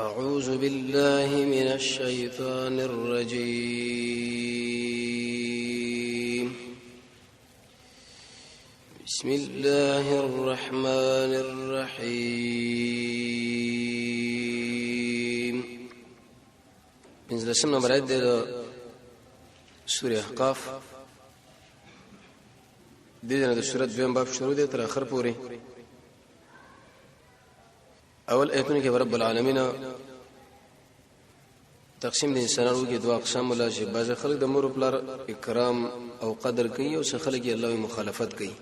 أعوذ بالله من الشيطان الرجيم بسم الله الرحمن الرحيم بنزلسم نمبر عدد سورة أحقاف دينا دي سورة دوين باب شروع دي تر آخر پوری اول ایتونه کې رب العالمین تقسیم د انسانانو کې دوه اقسام ولا چې بعض خلک د مور پلار اکرام او قدر کوي او څه خلک یې الله مخالفت کوي.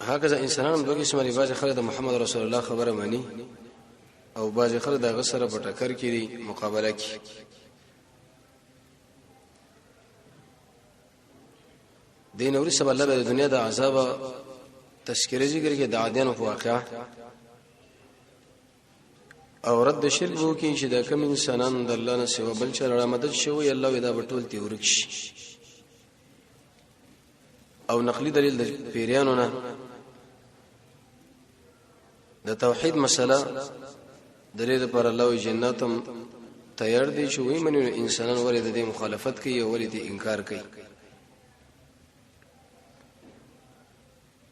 هغه انسانانو دوه قسمه دي، بعض خلک د محمد رسول الله خبره مانی او بعض خلک د غسر په ټکر کې مقابله کوي. دین اوري سبب الله د دنیا د عذاب تذکرہ ذکر کې د عادیانو په واقعا او رد شرک وو کې چې دا کوم انسانان د الله نه سوا بل چا را مدد شوی الله دا بټول تی ورکشي او نقلی دلیل د پیریانو نه د توحید مسله دلیل پر الله جناتم تیار دي چې وي منو انسانان ولې د مخالفت کوي او ولې د انکار کوي.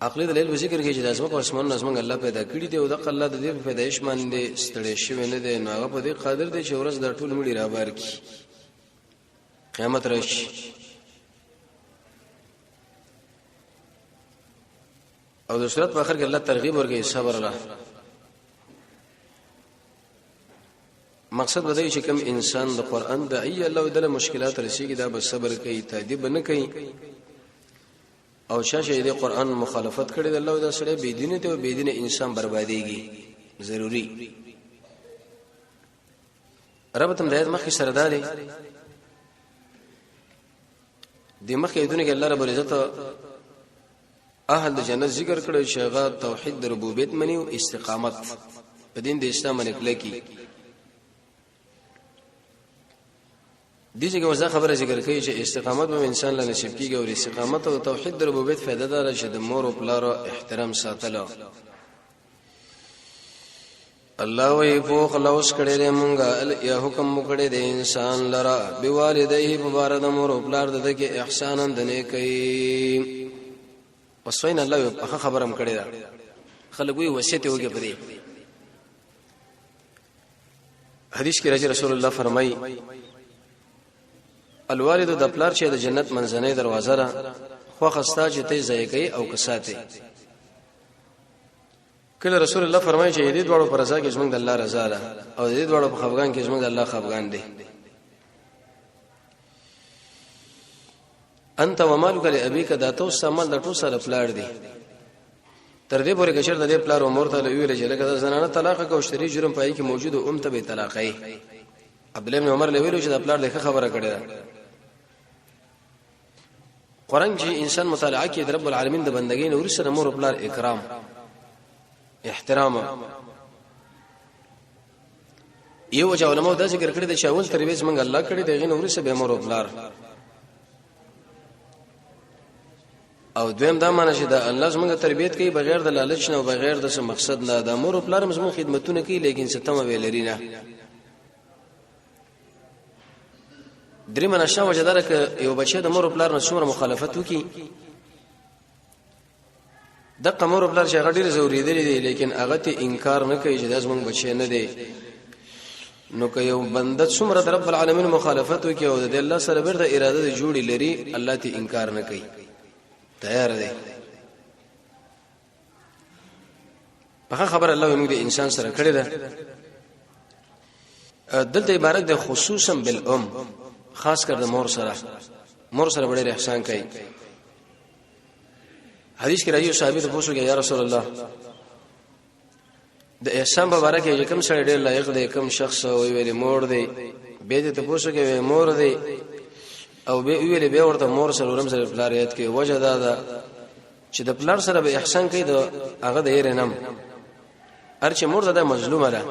عقلی دلیل ذکر کې چې د اسماء او اسمان نظم الله پیدا کړی دی او د الله د دې پیدایش باندې ستړي شوی نه دی، نو هغه په دې قادر دی چې ورځ د ټول مړي را بار کی قیامت راشي. او د صورت په اخر کې الله ترغیب ورکړي صبر الله. مقصد بدای چې کوم انسان د قران د ای الله د مشکلات رسیږي دا به صبر کوي، تادیب نه کوي او شاشه دې قران مخالفت کړي د الله د سره بی دینه ته بی دینه انسان برباديږي. ضروری رب تم دایت مخکې سرداري د مخکې دونه کې الله رب العزت اهل د جنت ذکر کړي چې هغه توحید د ربوبیت منی او استقامت په دین د اسلام باندې کله کی دې څنګه وځه خبره ذکر کوي چې استقامت به انسان له نصیب کیږي او استقامت او توحید د ربوبیت فائدہ دار چې د مور او پلار احترام ساتلو. الله وی فوق لوس کړي له مونږه یا حکم وکړي د انسان لرا بوالديه مبارک مور او پلار د کې احسان دنه کوي. وسوین الله په خبرم کړي دا خلک وی وصیت وکړي په دې حدیث کې رسول الله فرمایي الوالد د پلار چې د جنت منځنۍ دروازه را خو خستا چې ته ځای کوي او کساته. کله رسول الله فرمایي چې دې دوړو پر رضا کې زمونږ د الله رضا ده او دې دوړو په خفقان کې زمونږ د الله خفقان دي. انت ومالک لابيک دا تو سامان د ټول سره پلار دي. تر دې پورې کشر د دې پلار عمر ته ویل چې لکه زنانه طلاق او شری جرم پای کې موجود او ته به طلاقای. عبد الله بن عمر له ویلو چې د پلار دغه خبره کړې. قرآن چې انسان مطالعه کوي د رب العالمین د بندګۍ نور سره مور پلار اکرام احترام یو چې علماء دا ذکر کړی د شاول تربیت منګ الله کړی دغه نور سره به مور پلار او دویم دا معنی چې د الله زموږ تربیت کوي بغیر د لالچ نه او بغیر د څه مقصد نه د مور پلار زموږ خدمتونه کوي لیکن ستمه ویلري نه. درې منشه وجدار ک یو بچی د مور پلار نه څومره مخالفت وکي د قمر پلار چې غډیر ضروری دی لیکن هغه ته انکار نه کوي چې د زمونږ بچی نه دی. نو که یو بنده څومره د رب العالمین مخالفت وکي او د الله سره بیرته اراده د جوړی لري الله ته انکار نه کوي تیار دی. په خبر الله موږ د انسان سره کړی ده دلته عبارت د خصوصا بالام خاص کر د مور سره ډېر احسان کوي. حدیث کې راځي صحابي ته پوښتنه یا رسول الله د احسان په اړه کې کوم سره ډېر لایق دی کوم شخص ویلي مور دی به ته پوښتنه مور دی او به ویلي به ورته مور سره ورم سره پلاریت کې وجه دا چې د پلار سره به احسان کوي د هغه د یې نم ارچ مور ده مظلومه ده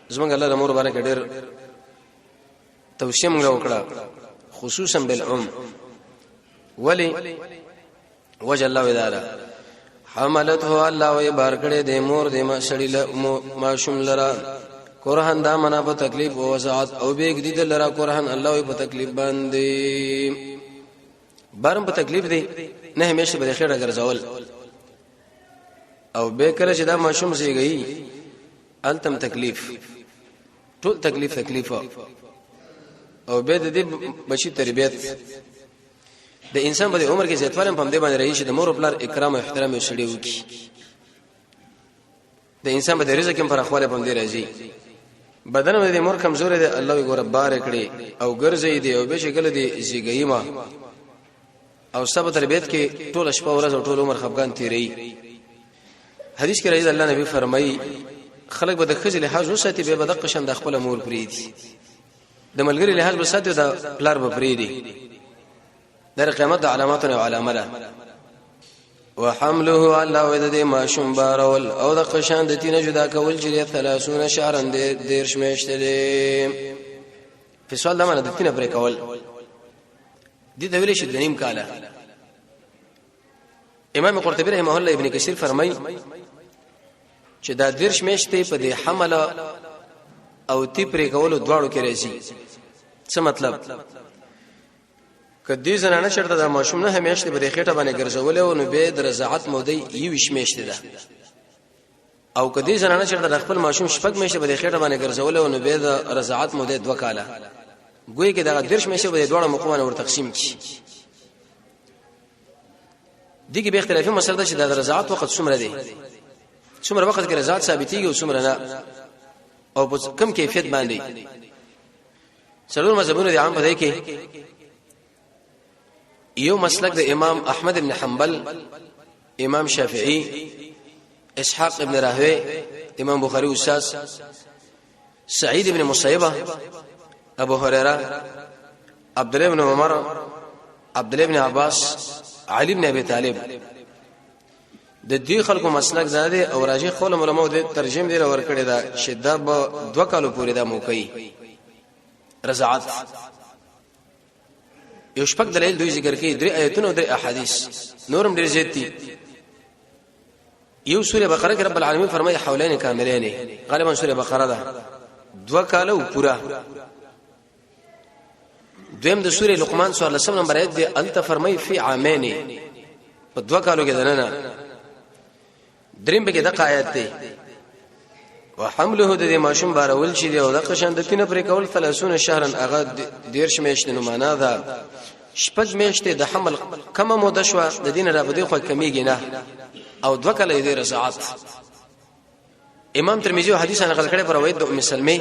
زمونږ الله د مور باندې ډېر توصیه موږ وکړه خصوصا بالام ولی وجه الله وداره حملته الله وی بار کړي د مور د ما سړی له ماشوم لرا قرآن دا منا په تکلیف او وسعت او بیگ دي لرا قرآن الله وی په تکلیف باندې بارم په تکلیف دی نه همیشه به خیره ګرځول او به کله چې دا ماشوم زیږي التم تکلیف ټول تکلیف او به د دې بچی تربیت د انسان په عمر کې زیاتواله په دې باندې رہی چې د مور او پلار اکرام او احترام یې شړې وکي د انسان په رزق کې پر خپل په دې راځي بدن د مور کمزور دی الله یې ګور بار کړي او ګرځي دی او به شکل دی زیږي ما او سبا تربیت کې ټول شپه ورځ او ټول عمر خفقان تیری حدیث کې راځي الله نبی فرمایي خلق به د خزل لحاظ وساتي به بدق شم د خپل مور پریدي د ملګری لحاظ وساتي د پلار به پریدي در قیامت د علاماتونه او علامه وحمله الله ودې ما شوم بارول او د قشان د تینه جدا کول چې 30 شهرن د دیرش میشتلې په سوال د منه د تینه پرې کول دي د ویلې شي د نیم کاله امام قرطبی رحمه الله ابن کثیر فرمایي چې دا دیرش میشتې په دې حمل او تی پرې کول دواړو کې راځي څه مطلب کدی زنانه شرط د ماشوم نه همیشه به خېټه باندې ګرځول او نو به د رضاعت موده یو شمیشته ده او کدی زنانه شرط د خپل ماشوم شپږ میشه به خېټه باندې ګرځول او نو به د رضاعت موده 2 کاله ګوي کې د درش میشه به دوړه مقومه ور تقسیم کی دغه به اختلافي مسله ده چې د رضاعت وخت څومره دی څومره وخت کې رضاعت ثابتيږي او څومره نه او په کم کیفیت باندې څلور مذهبونه دي عام پدې کې یو مسلک د امام احمد ابن حنبل امام شافعی اسحاق ابن راهوی امام بخاری استاد سعید ابن مصیبه ابو هريره عبد الله ابن عمر عبد الله ابن عباس علي ابن ابي طالب د دې خلکو مسلک زاده او راجح خپل علماء د ترجمه دی ور کړی دا شدت به 2 کالو پورې دا موقعي رضاعت یو شپږ دلیل دوی ذکر کړي 3 آیتونه او 3 احادیث نورم ډیر زیات دي یو سوره بقره کې رب العالمین فرمایي حولین کاملین غالبا سوره بقره ده 2 کالو پورا دویم د سوره لقمان سوره 10 نمبر آیت دی انت فرمایي فی عامین په 2 کالو کې دنه دریم به کې د آیت دی وحمله د ماشوم بارول شي او د قشن د تینه پرې کول 30 شهرن هغه دیرش میشته نو معنا ده شپږ میشته د حمل کمه موده شو د دین را بده خو کمیږي نه او 2 کله د رضاعت امام ترمذی حدیث نقل کړي پر روایت د ام سلمہ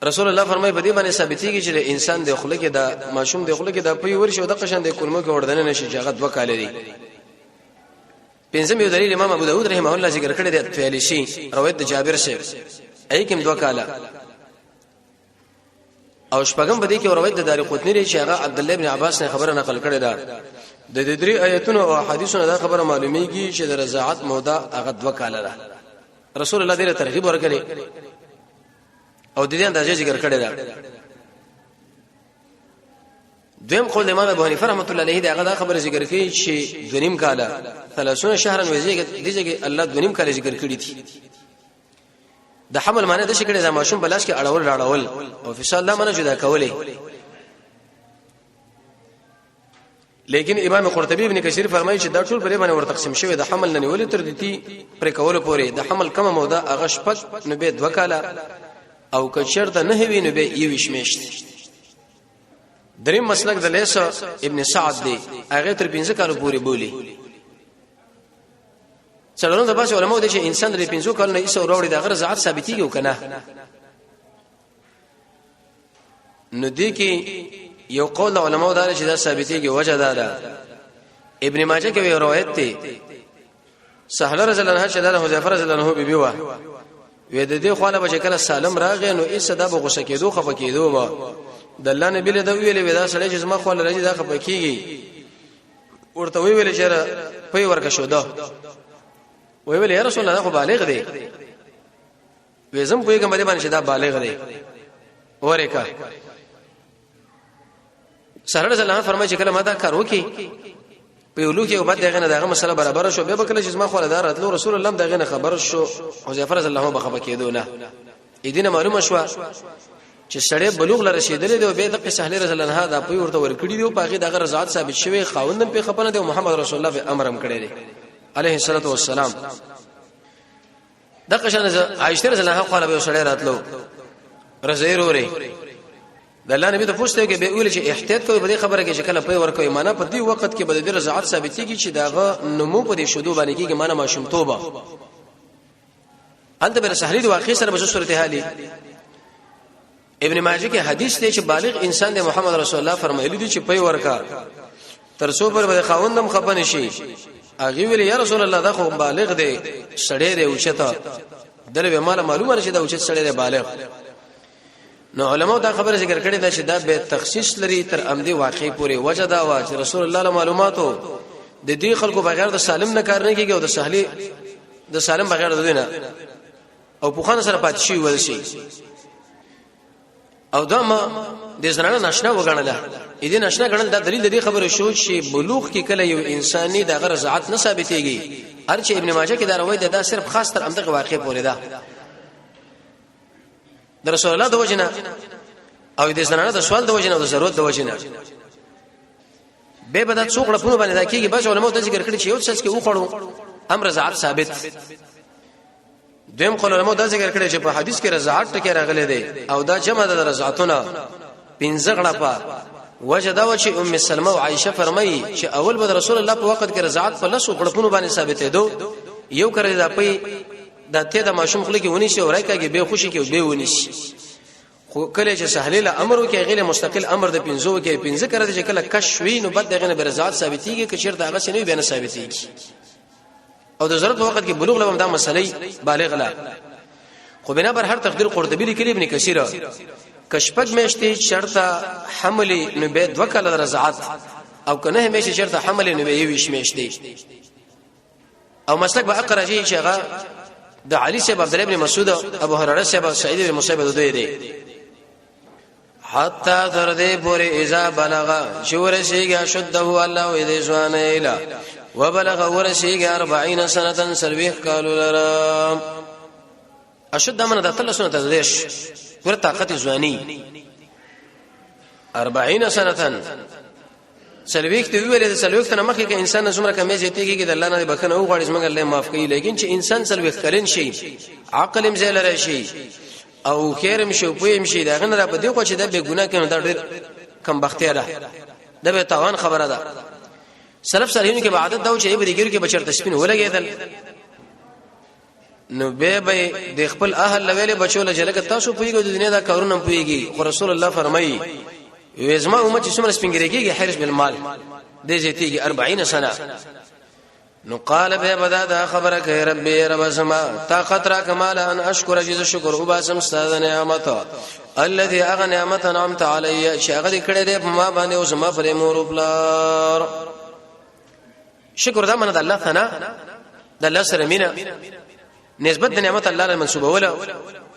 رسول الله فرمایي په دې باندې ثابتيږي چې انسان د خلق کې د ماشوم د خلق کې د پوي ورشي او د قشن د کلمو کې وردن نشي چې هغه 2 کال لري پنځم یو دلیل امام ابو داود رحمه الله ذکر کړی دی اتیالیشی روایت د جابر سے ای کوم 2 کاله او شپږم بده کې روایت د دارقطنی لري چې هغه عبد الله ابن عباس نه خبره نقل کړی ده د 3 آیتونو او حدیثونو دا خبره معلومیږي چې د رضاعت موده هغه 2 کاله ده رسول الله دې ترغیب ورکړي او د دې اندازې ذکر کړی ده دویم قول امام ابو حنیفه رحمۃ اللہ علیہ دا خبره ذکر کړي چې 2 کاله 30 شهرن وځي دغه الله 2 کاله ذکر کړی دي د حمل معنی د شکړه د ماشوم بلاش کې اړول او فصال الله معنی جدا کولې لیکن امام قرطبی ابن کثیر فرمایي چې دا ټول په باندې ور تقسیم شوی د حمل نه نیولې تر دې پر کول پورې د حمل کومه موده هغه شپږ نو به 2 کاله او کچر د نه وی نو به یو شمیشت دریم مسلک د لیس ابن سعد دی هغه تر 15 کالو پورې بولی څلورم د باس علماء دي چې انسان د 15 کالو نه ایسو وروړي د غیر رضاعت ثابتيږي او کنه نو دي کې یو قول علماء دا چې دا ثابتيږي وجه دا ابن ماجه کې یو روایت دی سهل رضی الله عنه چې د حذیفه رضی الله عنه بیبي و د دې خواله به کله سالم راغی نو ایسه دا به غوسه کېدو خفه کېدو ما د الله نبی له دوی ویلې ودا سړی چې زما خو لري دا خپه کیږي ورته ویلې چې په ورکه شو دا ویلې یا رسول الله خو بالغ دی وېزم په کومه باندې چې دا بالغ دی ورکه سره رسول الله فرمایي چې کله ما دا کار وکي په لوکي او بعد دغه نه دغه مسله برابر شو به کله چې ما خو لدار راتلو رسول الله دغه خبر شو حذیفه رضی الله عنه بخبه کېدو نه اېدینه معلومه شو چې سړی بلوغ لره رسیدلې دی او به د سهل رضی الله عنه دا په ورته ورکړي دی او پاغه دغه رضاعت ثابت شوی خاوندن په خپنه دی محمد رسول الله په امرم کړی دی عليه الصلاه والسلام دغه شان عائشه رضی الله عنها خو به سړی راتلو رضی وروره د الله نبی ته پوښتنه کې به ویل چې احتیاط کوي په دې خبره کې چې کله په ورکوي معنا په دې وخت کې به د رضاعت ثابتېږي چې داغه نمو په دې شودو باندې کېږي معنا ماشوم توبه انت بر سهلی د واقع سره په صورت حالي ابن ماجه کې حدیث دی چې بالغ انسان د محمد رسول الله فرمایلی دی چې په ورکا تر څو پر به خاوندم خپن شي اغه ویل یا رسول الله دا خو بالغ دی سړی دی اوچته دله به معلومه نشي دا اوچت سړی دی بالغ نو علماء دا خبره ذکر کړې ده چې دا به تخصیص لري تر امدي واقع پورې وجه دا وا چې رسول الله له معلوماتو د دې خلکو بغیر د سالم نه کار نه کیږي او د سهلی د سالم بغیر د دینه او په خانه سره پاتې شي ول شي او دا ما د زنانه ناشنا وګڼله اې دې ناشنا غړل دا دلیل د دې خبره شو چې بلوغ کې کله یو انساني د غرضات نه ثابتېږي هر چې ابن ماجه کې دا روایت ده دا صرف خاص تر امدغه واقع پورې ده د رسول الله د وجنه او د زنانه د سوال د وجنه او د ضرورت د وجنه به بدات څوکړه په باندې دا کېږي بس علماء د ذکر کړي چې یو څه کې وخړو امر رضاعت ثابت دیم علماء د ذکر کړي چې په حدیث کې رضاعت ټکی راغلي دی او دا جمع د رضاعتونه پنځه غړه په وجه دا و چې ام سلمہ او عائشه فرمایي چې اول به رسول الله په وخت کې رضاعت په لاسو غړپونو باندې ثابتې دو یو کړی دا په دا ته د ماشوم خلک ونی شي او راکاږي به خوشي کې به ونی شي خو کله چې سهلیل امر وکي غیر مستقل امر د پنځو کې پنځه کړی چې کله کشوي نو بد دغه برزات ثابتيږي چې چیرته هغه سنوي به نه ثابتيږي او د ضرورت وخت کې بلوغ لوم دا مسلې بالغ لا خو بنا بر هر تقدیر قرطبی لیکلی ابن کثیر کشپک میشته شرطه حمل نو به دوه کله رضاعت او کنه همیشه شرطه حمل نو به یوش میشته او مسلک به اقرا چې هغه د علي صاحب عبد الله ابن مسعود ابو هريره صاحب سعيد بن مسيب دوی دي حتا تر دې پورې اذا بلغ شور شيګه شده الله دې ځوان اله وبلغ ورشيګه 40 سنه سلويخ قالوا لرا اشد من د 3 سنه تدریش ور طاقت ځواني 40 سنه سلويخ ته ویل د سلويخ ته مخکې انسان څومره کمې زیاتېږي د الله نه بخنه او غواړي څنګه الله معاف کوي لیکن چې انسان سلويخ کړي شي عقل هم زیل راشي او خیرم شو پویم شي دا غن را په دی خو چې د به ګناه کوي دا ډېر کم بختیا ده د به تاوان خبره ده سلف صالحین کې عادت دا و چې به دیګر کې بچر تسبین ولګیدل نو به د خپل اهل لویل بچو له جلګه تاسو پویګو د دنیا دا کارونه پویګي خو رسول الله فرمایي ويزما امت څومره سپینګریږي حرص بالمال دې زیتیږي 40 سنه نو قال به بدا خبره کوي ربي رب سما طاقت را کمال ان اشکر جز شکر او باسم استاد نعمت الذي اغنى نعمت انعمت علي شغل کړه دې ما باندې او سما پر مور بلار شکر دا من د الله ثنا د الله سره مینا نسبت د نعمت الله له منسوبه ولا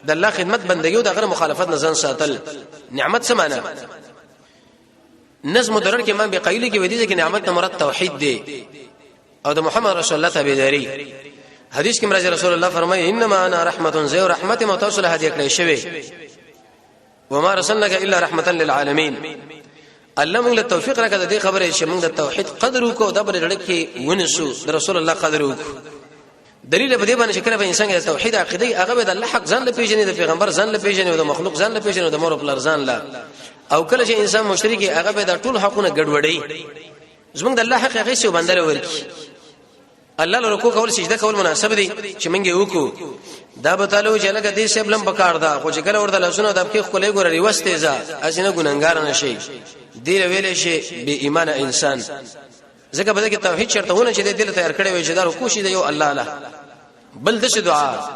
د الله خدمت بندګي او د غیر مخالفت نزان ساتل نعمت سمانه نظم درر کې امام بقیلی کې ودی چې نعمت مراد توحید دی او د محمد رسول الله تابعداري حدیث کې مراد رسول الله فرمایي انما انا رحمت زي رحمت متوسل هدي کړی شوی وما رسلناك الا رحمتا للعالمين الله موږ له توفیق راکړه د دې خبره چې موږ د توحید قدر وکړو د بل لړ کې ونسو د رسول الله قدر وکړو دلیل په دې باندې چې کله به انسان د توحید عقیده هغه د الله حق ځان له پیژنې د پیغمبر ځان له پیژنې او د مخلوق ځان له پیژنې او د مور خپل ځان له او کله چې انسان مشرک هغه به د ټول حقونه ګډوډي زمونږ د الله حق هغه څه بندره ورکی الله له رکوع کول سجده کول مناسب دي چې مونږ وکړو دا به تعالی چې لکه دې سبلم پکار دا خو چې کله ورته لاسونه د خپل خلې ګورې ریوسته ځه اسنه ګننګار نشي دی ویلې شي به ایمان انسان ځکه به کې توحید شرطونه چې دې تیار کړي وي چې دا رکوع شي د یو الله له بل د دعا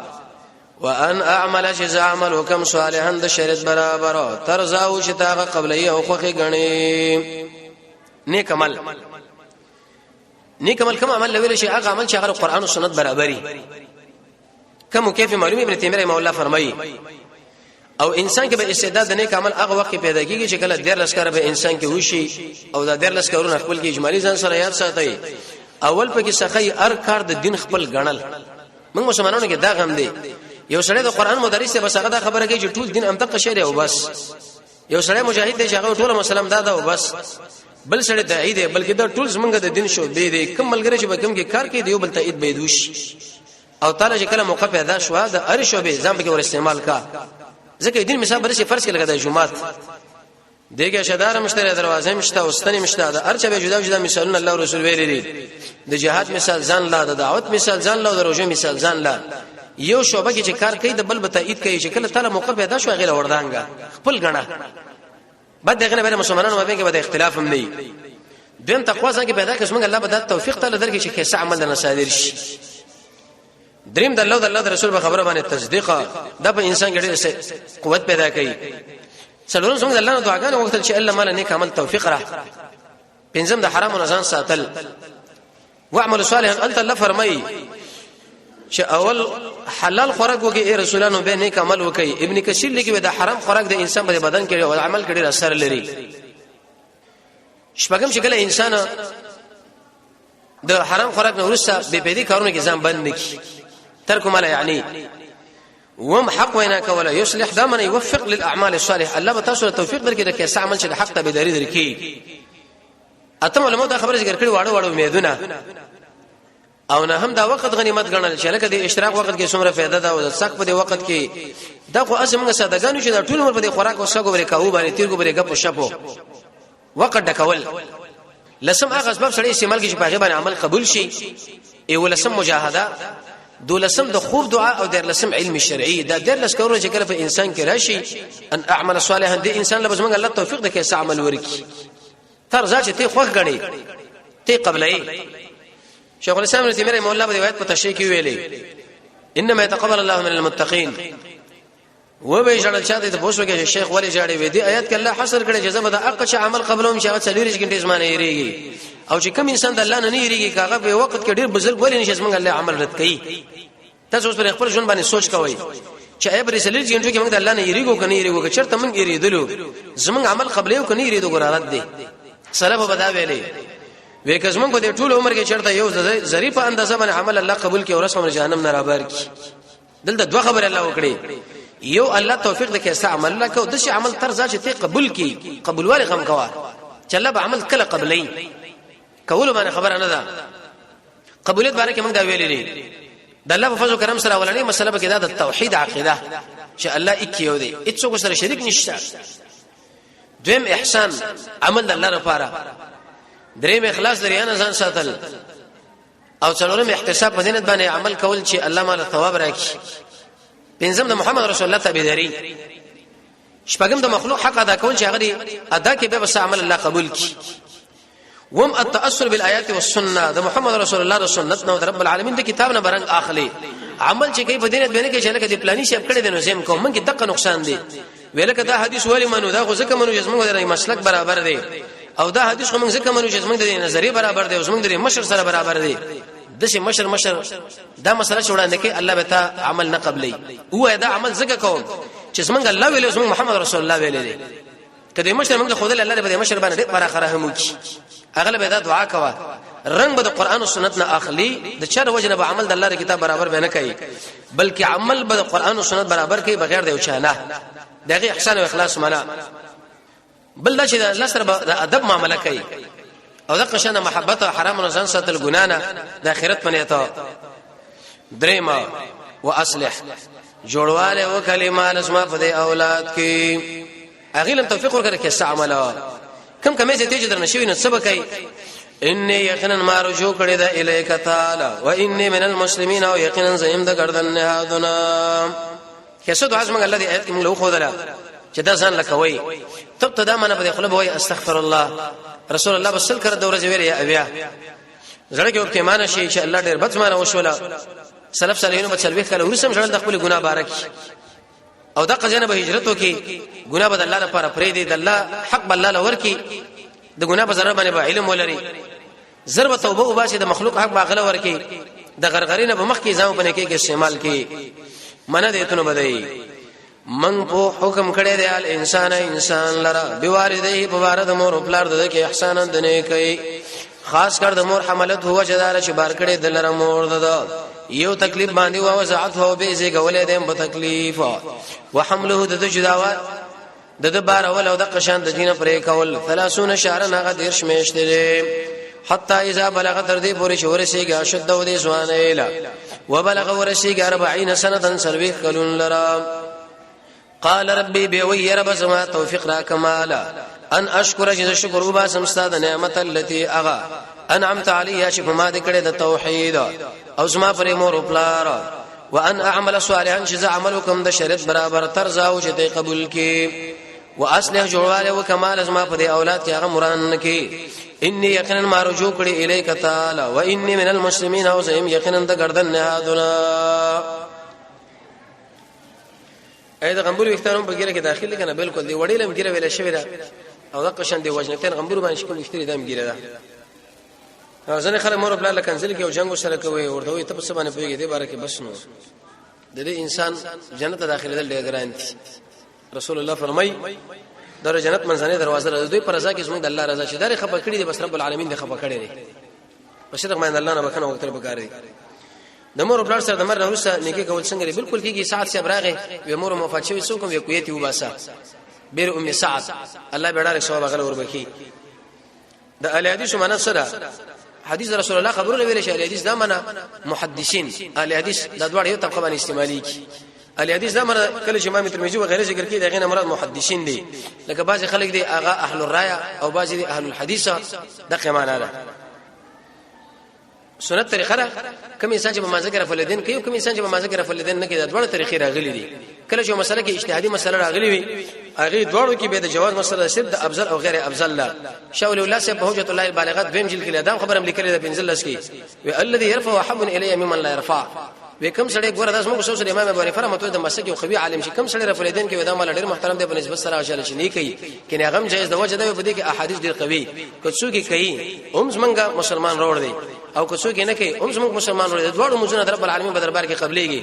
وان اعمل شذ عمل وکم صالحا د شریعت برابر ترزاو شتاغه قبليه او خوخه غني نیک عمل کوم عمل لویل شي هغه عمل چې هغه قرآن او سنت برابرۍ کوم کیف معلومه ابن تیمیه رحمه الله فرمایي او انسان کې به استعداد نه کامل هغه وخت پیدا کیږي چې کله ډیر لسکره به انسان کې وشي او دا ډیر لسکرونه خپل کې اجمالی ځان سره یاد ساتي اول په کې سخی ار کار د دین خپل غنل موږ مسلمانانو کې دا غم دی یو سړی د قران مدرس دی بس هغه دا خبره کوي چې ټول دین امتق شری او بس یو سړی مجاهد دی چې هغه ټول مسلمان دا او بس بل سړی داعی دی بلکې دا ټول زمونږ د دین شو دی کوم ملګری چې به کوم کې کار کوي دی بل تایید به دوش او تعالی چې کله موقع پیدا شو دا ار شو به ځم کې ور استعمال کا ځکه دین مثال برسي فرض کې لګا د جمعات دغه شدار مشتری دروازه مشته او ستنی مشته دا ارچه به جدا جدا مثالونه الله رسول ویلي د جهاد مثال ځان لا د دعوت مثال ځان لا د روزه مثال ځان لا یو شوبه کې چې کار کوي د بل به تایید کوي چې کله تعالی موقع پیدا شو غیر وردانګه خپل غنا بعد دغه نه مسلمانانو مابین کې به اختلاف هم نه دین تقوا څنګه پیدا کړي څنګه الله به د توفیق تعالی درکړي چې کیسه عمل نه صادر شي دریم د الله د رسول په خبره باندې تصدیق دا په انسان کې قوت پیدا کوي څلورم څنګه الله نه دعاګانې وکړل چې الله مال نیک عمل توفیق را پنځم د حرام نه ځان ساتل واعمل صالحا انت الله فرمای چې اول حلال خوراک وکي اے رسولانو به نیک عمل وکي ابن کثیر لیکي د حرام خوراک د انسان په بدن کې او عمل کې ډیر اثر لري شپږم چې کله انسان د حرام خوراک نه ورسره به بيدي کارونه کې ځان بند نکي ترک ما لا يعني وم حق وینا کوله یصلح دمن يوفق للاعمال الصالحه الله بتاسو توفیق درکې د کیسه عمل چې د حق ته به دری درکې اتم علماء دا خبره ذکر کړي واړو امیدونه او نه هم دا وخت غنیمت ګڼل چې لکه د اشراق وخت کې څومره فائدہ ده او د سق په وخت کې دا خو اسمه صدقانو چې دا ټول عمر په خوراک او سګو بری کاو باندې تیر کو بری غپ شپو وقت ډکول لسم هغه اسباب سره استعمال کې چې په باندې عمل قبول شي ای ولسم مجاهده دولسم د خوب دعا او د لسم علم شرعي دا د لسکورو چې کله په انسان کې راشي ان اعمل صالحا د انسان له بزمن الله توفیق د کیسه عمل ورکی تر ځکه ته خوښ غړي ته قبلې شیخ الاسلام ابن تیمیه مولا په روایت په تشریح کې ویلي انما يتقبل الله من المتقين و به جړل چاته ته پوښتنه کوي شیخ ولی جاړي وې دي آیات کې الله حصر کړي جزاء د اقچ عمل قبلهم شاوت 40 غنټې زمانه یریږي او چې کوم انسان د الله نه یریږي کاغه په وخت کې ډیر بزرګ ولی نشي څنګه الله عمل رد کوي تاسو اوس پر خپل ژوند باندې سوچ کوئ چې ای بر 40 غنټې کې موږ د الله نه یریږو کني یریږو چې چرته موږ یریدلو زموږ عمل قبلې کني یریدو ګرارت دي سلف بدا ویلي وې کزمن کو د ټول عمر کې چرته یو ظریفه اندازه باندې عمل الله قبول کړي او رسول جهنم نه رابر کړي دلته دوه خبر الله وکړي یو الله توفیق د کیسه عمل الله کو د شي عمل تر ځکه ته قبول کی قبول واري غم کوا چې الله به عمل کله قبلې کول باندې خبر نه ده قبولیت باندې موږ دا ویلې دي د الله په فضل کرم سره ولني مسله به کې د توحید عقیده چې الله اکیو دی هیڅ سره شریک نشته دویم احسان عمل الله لپاره دریم اخلاص لريانه ځان ساتل او څلورم احتساب په دینت باندې عمل کول چې الله مال ثواب راکړي پنځم د محمد رسول الله تابعداري شپږم د مخلوق حق ادا کول چې هغه ادا کې به بس عمل الله قبول کړي وم التاثر بالآيات والسنه د محمد رسول الله د سنت نو رب العالمین د کتاب نه برنګ اخلي عمل چې کوي په دینت باندې کې چې لکه د پلاني شپ کړي د نظام کوم کې دغه نقصان دي ویلکه دا حدیث ولی منو دا خو ځکه منو چې موږ د مسلک برابر دی او دا حدیث کوم ځکه منو چې موږ د نظریه برابر دی او موږ د مشر سره برابر دی دشه مشر دا مسله وړاندې کې الله به تا عمل نه قبلې هو دا عمل ځکه کوم چې څنګه الله ویلو څنګه محمد رسول الله ویلې کله مشر موږ خدای الله دې مشر باندې ډېر برخه هم وکړي اغلب دا دعا کوا رنگ به د قران او سنت نه اخلي د چر وجنه به عمل د الله کتاب برابر به نه کوي بلکې عمل به د قران او سنت برابر کوي بغیر د اوچانه دغه احسان او اخلاص معنا بل دا چې الله سره د ادب معاملې کوي او دغه شنه محبت او حرام او ځان ساتل ګنانه د اخرت منه ته درېما واصلح جوړواله او کلمات اسما په اولاد کې اغیلم توفیق ورکړي کې عمل کم کمه چې ته در نشوي نو سبا کوي اني یقینا ما رجو کړی دا الیک تعالی و اني من المسلمین او یقینا زم د گردن نه هادنا کیسه دعا زما الله دې آیت کې موږ له خو دلا چې دا ځان لکوي تب ته دا منه په خپل بوي استغفر الله رسول الله بسل کړه دوره ویل یا بیا زړه کې وکړه مان شي چې الله ډېر بد مانه وشولا سلف صالحینو په چلوي کله ورسم ځل د خپل ګناه بارک او دا قزنه به هجرت وکي ګناه بد الله لپاره پرې دی د الله حق الله لور کی د ګناه په ضرر باندې علم ولري ضرب توبه او باسي د مخلوق حق باغله ور کی د غرغرینه په مخ کې ځاو باندې کې استعمال کی منه دې ته نو بدای من په حکم کړی دی الانسان انسان لرا بوالديه په بار د مور او پلار د کې احسان د نه کوي خاص کر د مور حملت هو جدار چې بار کړی د لره مور د یو تکلیف باندې او وسعت هو به زی غولې دیم په تکلیف وحمله د جداوا د بار اول او د قشان د دینه پرې کول 30 شهرن هغه دیر شمیشته حتی اذا بلغ تر دې پورې شورسیږي شد او دې ځوان ایلا وبلغ ورسیږي 40 سنه سلوي کلون لرا قال ربي بيوي رب سما توفيق را كمالا ان اشكر جز شکر وباسم استاد نعمت التي اغا انعمت عليها شفما ذکر د توحید او سما پر مور پلار وان اعمل صالحا جز عملكم د شرط برابر ترزا او چې قبول کی واصلح جواله وكمال اسما پر اولاد کې هغه مران کی اني يقينا ما رجو کړي اليك تعالی واني من المسلمين او زم يقينا د گردن نهادنا اې د غمبور وختانو په ګیره کې داخلي کنه بالکل دی وړیلم ګیره ویل شوی دا او د قشن دی وجنتين غمبور باندې شکل وختري دام ګیره دا ځنه خلک مور بل کنسل کې او جنگ سره کوي ورته وي ته په سبانه پیږي دی بارکه بس نو د دې انسان جنت داخله دل ډیر ګران دي رسول الله فرمای در جنت منځنۍ دروازه ده دوی پر رضا کې زموږ د الله رضا چې دغه خپه کړی دی بس رب العالمین دې خپه کړی دی بشرغ باندې الله نه بکنه وکړه بګاری د مور بلار سره د مر روسه نیکی کول څنګه بالکل کیږي ساعت سی برغه و مور مفات شوی څوک یو کویتی وباسا بیر ام سعد الله بیړه ثواب غل وربکی د ال حدیث معنا سره حدیث رسول الله خبرونه ویل شي ال حدیث دا معنا محدثین ال حدیث د دوړ یو طبقه باندې استعمالي کی ال حدیث دا معنا کله چې امام ترمذی و غیره ذکر کړي دغه مراد محدثین دي لکه بعض خلک دي اغا اهل الرايه او بعض دي اهل الحديث دغه معنا ده سنت طریقه را کوم انسان چې په مازه کې رفلدین کوي کوم انسان چې په مازه کې رفلدین نه کوي دا ډول طریقې راغلي دي کله چې مسله کې اجتهادي مسله راغلي وي هغه دوړو کې به د جواز مسله صرف د افضل او غیر افضل لا شاول الله سے په حجت الله البالغات بهم جل کې ادم خبرم لیکل د بنزلس کې و الذي يرفع حب الي ممن لا يرفع وکم سړی ګوره داس موږ سوسه امام ابو حنیفه رحمه الله د مسجد یو قوي عالم شي کم سړی رفلدین کې ودامه ډیر محترم دی په نسبت سره اشاره شي نه کوي کینه هغه جایز د وجه ده په دې کې احادیث ډیر قوي کڅو کې کوي اومز منګه مسلمان روړ دی او کڅو کې نه کوي اومز موږ مسلمان روړ دی دوړو موږ رب العالمین په دربار کې قبليږي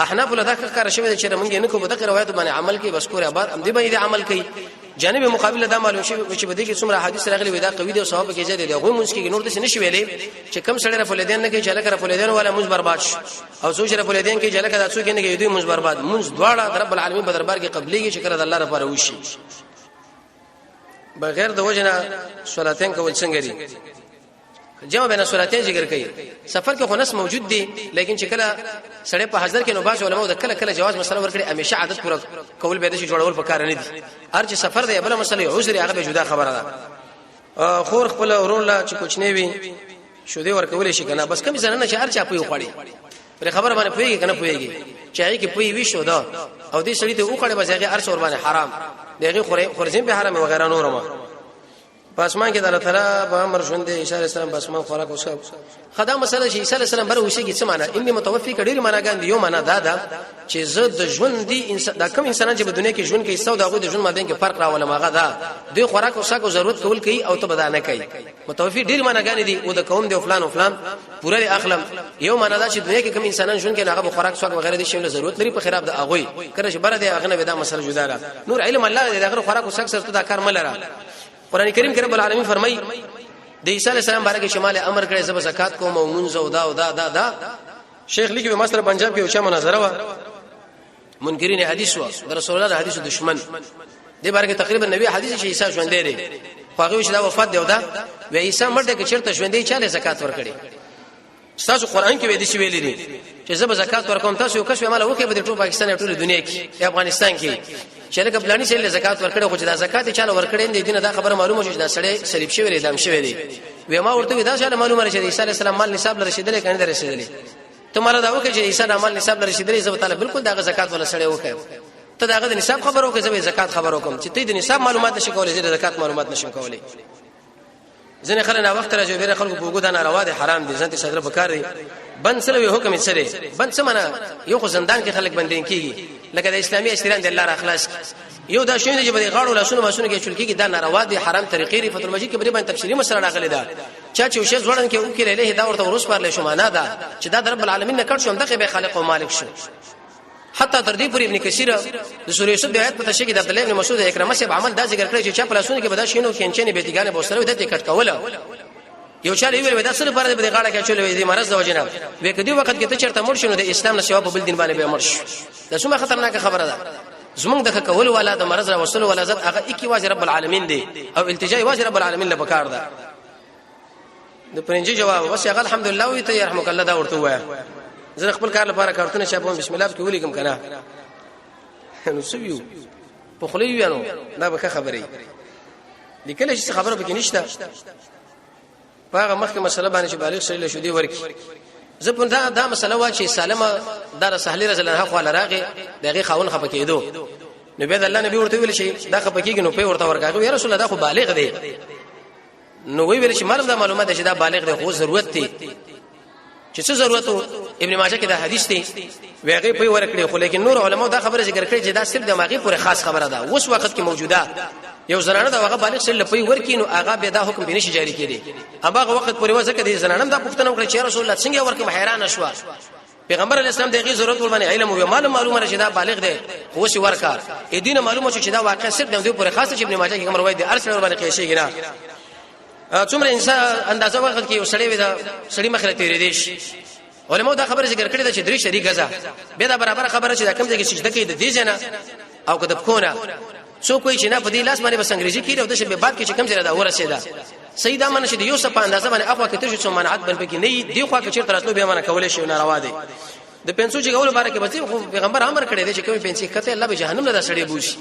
احناف له ذکر کار شوی چې موږ نه کوو دغه روایت باندې عمل کې بس کور آباد ام دې باندې عمل کوي جانب مقابل دا معلوم شي چې بده کې څومره حدیث راغلي وي دا قوی دي او ثواب کې زیات دي غو مونږ کې نور د نشي ویلې چې کم سړی رفلدین نه کې چې لکه رفلدین ولا مونږ برباد او سوچ رفلدین کې چې لکه دا څوک نه کې دوی مونږ برباد مونږ دواړه رب العالمین په دربار کې قبليږي شکر د الله لپاره وشي بغیر د وجنه صلاتین کول څنګه دي جواب بین صلاتین ذکر کوي سفر کې خنس موجود دي لیکن چې کله سړی په حاضر کې نو باج علماء د کله کله جواز مسله ورکړي همیشه عادت پوره کول به د شي جوړول پکار نه دي هر چې سفر دی بل مسله عذر هغه به جدا خبره ده خور خپل ورون لا چې کوچنی وي شو دی ورکول شي کنه بس کمی زنه چې هر چا پوي خوړي پر خبره باندې پويږي کنه پويږي چې هغه کې پوي وي شو دا او دې سړی ته وکړي بس هغه هر څور باندې حرام دغه خورزین به حرام وغیرہ نورما پاسمان کې د الله تعالی په امر ژوند عیسی علیه السلام پاسمان خوراک وسه خدای مسله چې عیسی علیه السلام بر وشي څه معنا اني متوفي کډيري معنا ګاندي یو معنا دا چې زه د ژوند دي انسان دا کوم انسانان چې په دنیا کې ژوند کوي څو دغه د ژوند مابین کې فرق راول ماغه دا دوی خوراک وسه کو ضرورت کول کوي او ته بدانه کوي متوفي ډیر معنا ګاندي دي او د قوم دی فلان او فلان پوره اخلم یو معنا دا چې دنیا کې کوم انسانان ژوند کوي هغه خوراک وسه وغیرہ دي شی ضرورت لري په خراب د اغوي کړه چې بر دي اغنه ودا مسله جدا ده نور علم الله دغه خوراک وسه سره دا کار ملره قران کریم کې رب العالمین فرمای د عیسی علی السلام بارے کې شمال امر کړي زب زکات کوم او منځ او دا شیخ لیکي په مصر پنجاب کې اوچا مناظره و منکرین حدیث و رسول الله حدیث دشمن دې بارے کې تقریبا نبی حدیث چې عیسی ژوند دی خو هغه چې دا وفات دی او دا و عیسی مرده کې چیرته ژوند دی چاله زکات ورکړي تاسو قران کې وې دي ویلي دي چې زب زکات ورکوم تاسو یو کس عمل وکړي په ټول پاکستان ټول دنیا کې افغانستان کې چې لکه بلانی سره زکات ورکړي خو چې دا زکات چاله ورکړي دي دینه دا خبره معلومه شوه چې دا سړی صلیب شوی دی دام شوی دی و ما ورته دا چاله معلومه چې عیسی علیه السلام مال نصاب لرشدل کنه درشدل ته مال دا وکړي چې عیسی مال نصاب لرشدل زب تعالی بالکل دا زکات ولا سړی وکړي ته دا د نصاب خبرو کې زب زکات خبرو کوم چې ته د نصاب معلومات نشي کولای چې زکات معلومات نشم کولای ځنه خلک وخت راځي ډېر خلکو په وګدا ناروا دي حرام دي ځنه صدر بکار دي بند سره حکم یې سره بند سمنه یو خو زندان کې خلک بندین کیږي لکه د اسلامي اشتران د الله را اخلاص یو دا شوی چې په غاړو لاسونو ماسونو کې چلکی کې دا ناروا دي حرام طریقې فتح المجید کې باندې تفصیلی مسله راغلي ده چا چې شی ځوړن کې او کې له دا ورته ورس پر له شمانه ده چې دا رب العالمین نه کړ شو دغه به خالق او مالک شو حتی تر دې پورې ابن کثیر د سورې یوسف د آیت په تشریح کې د عبد الله ابن مسعود اکرمه صاحب عمل دا ذکر کړی چې چا په لاسونو کې به دا شینو کینچنې بیتګانې به سره د ټیکټ کوله یو چا ویل ودا سره پر دې غاړه کې چولې دې مرز د وجنه وې کدي وخت کې ته چرته مړ شنو د اسلام نه سیوا په بل دین باندې به مړ شي دا څومره خطرناک خبره ده زمونږ د کول ولا د مرز را وصول ولا ذات هغه اکی واجب رب العالمین دی او التجاء واجب رب العالمین له پکار ده د پرنجي جواب بس هغه الحمدلله وي ته يرحمك الله دا ورته وای زه خپل کار لپاره کارتونه چاپوم بسم الله کې ولیکم کنه نو سویو په خلی وینو دا به خبرې لیکل شي خبره به کې نشته هغه مخکې مسله باندې چې بالغ شې له شو دی ورکی زه په دا مسله وا چې سالمه دار سهلی رضی الله عنه خو لراغه دغه خاون خپه کېدو نبی د الله نبی ورته ویل شي دا خپه کېږي نو په ورته ورکاغه یا رسول الله دا خو بالغ دی نو ویل شي مردا معلومات چې دا بالغ دی خو ضرورت دی چې څه ضرورت ابن ماجه کې دا حدیث دی ویغه په ورکړي خو لیکن نور علماء دا خبره ذکر کړي چې دا صرف دماغي پورې خاص خبره ده اوس وخت کې موجوده یو زنانه دا هغه بالغ شل په ورکینو هغه به دا حکم بنشي جاری کړي هغه وخت پورې وځکه دي زنانه دا پښتنه وکړي چې رسول الله څنګه ورکه حیران شو پیغمبر اسلام دغه ضرورت ور باندې علم او معلومه رشي دا بالغ دی خو شي ورکا اې دینه معلومه چې دا واقع صرف د پورې خاصه چې ابن ماجه کې کوم روایت دي ارسل ور باندې قیشي ګنا څومره انسان اندازه وخت کې وسړی ودا سړی مخره تیرې دي علماء دا خبره ذکر کړې ده چې درې شریک غزا به دا برابر خبره چې دا کوم ځای کې سجده کوي د دې جنا او کده کونه څو کوئی چې نه په دې لاس باندې بس انګریزي کړي او د شپې بعد کې چې کوم ځای دا ورسېده سیدا من چې یو څه په اندازه باندې اخوا کې ته څه منعت بن پکې نه دی خو کې چیرته راتلو به معنا کولای شي ناروا دي د پنسو چې غول بارکه بچي خو پیغمبر امر کړی دی چې کوم پنسي کته الله به جهنم نه دا سړی بوشي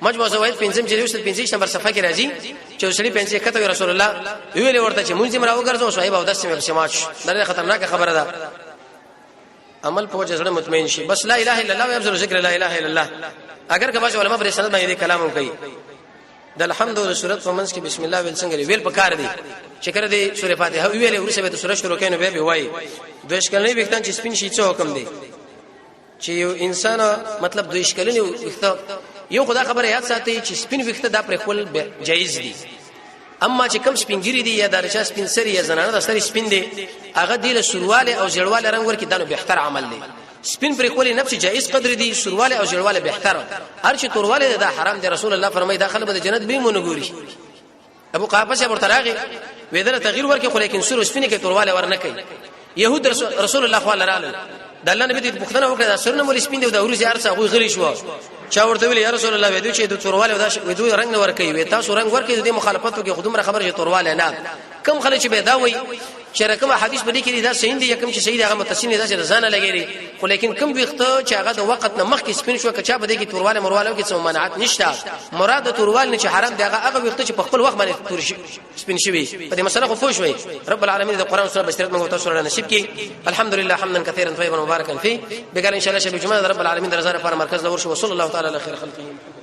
مجموع زوید پنځم چې یوسف 25 نمبر صفحه کې راځي چې سړی پنسي کته رسول الله ویل ورته چې مونږ مرا وګرځو صاحب او داسې مې سماج دا خطرناک خبره ده عمل په وجه سره مطمئن شي بس لا اله الا الله او افضل ذکر لا اله الا الله اگر کبا علماء پر سند باندې کلام کوي د الحمدلله سورۃ فمنس کې بسم الله ویل څنګه ویل پکار دی چې کړه دی سورې فاتحه ویلې ورسې به سورۃ شروع کینو به وای دویش کلنې وختان چې سپین شي څه حکم دی چې یو انسان مطلب دویش کلنې وخت یو خدا خبره یاد ساتي چې سپین وخت دا پر خپل جایز دي اما چې کم سپینګری دي یا درچا سپین سری یا زنانه د سری سپین دي هغه دی له سرواله او جړواله رنگ ورکی دانو بهتر عمل دی سپین پر خپل نفس جایز قدر دي سرواله او جړواله بهتر هر چې تورواله دا حرام دي رسول الله فرمای داخله به جنت به مونږ ګوري ابو قابس ابو تراغي ویدره تغییر ورکی خو لیکن سر سپین کې تورواله ور نه کوي يهود رسول الله صلی الله علیه د الله نبی دې پښتنه وکړه دا سرنه مول سپین دی دا ورزي ارڅه غوي غلی شو چا ورته ویل یا رسول الله وې دوی چې د تورواله ودو رنگ ور کوي وې تاسو رنگ ور کوي د مخالفتو کې خودمره خبره چې تورواله نه کم خلک چې به دا وای چې رقم حدیث باندې کې دا صحیح دی کوم چې صحیح هغه متصل دا چې ځانه لګیږي خو لیکن کوم وخت چې هغه د وخت نه مخکې سپین شو کچا بده کې تورواله مرواله کې څه منعت نشته مراد تورواله چې حرام دی هغه وخت چې په خپل وخت باندې تور سپین شوی په دې مسله خو فوش وي رب العالمین د قران سره بشرت موږ تاسو سره نصیب کړي الحمدلله حمدا كثيرا طيبا مباركا فيه بقال ان شاء الله شب الجمعه رب العالمین درزانه پر مرکز لور شو صلی الله تعالی علی خیر خلقه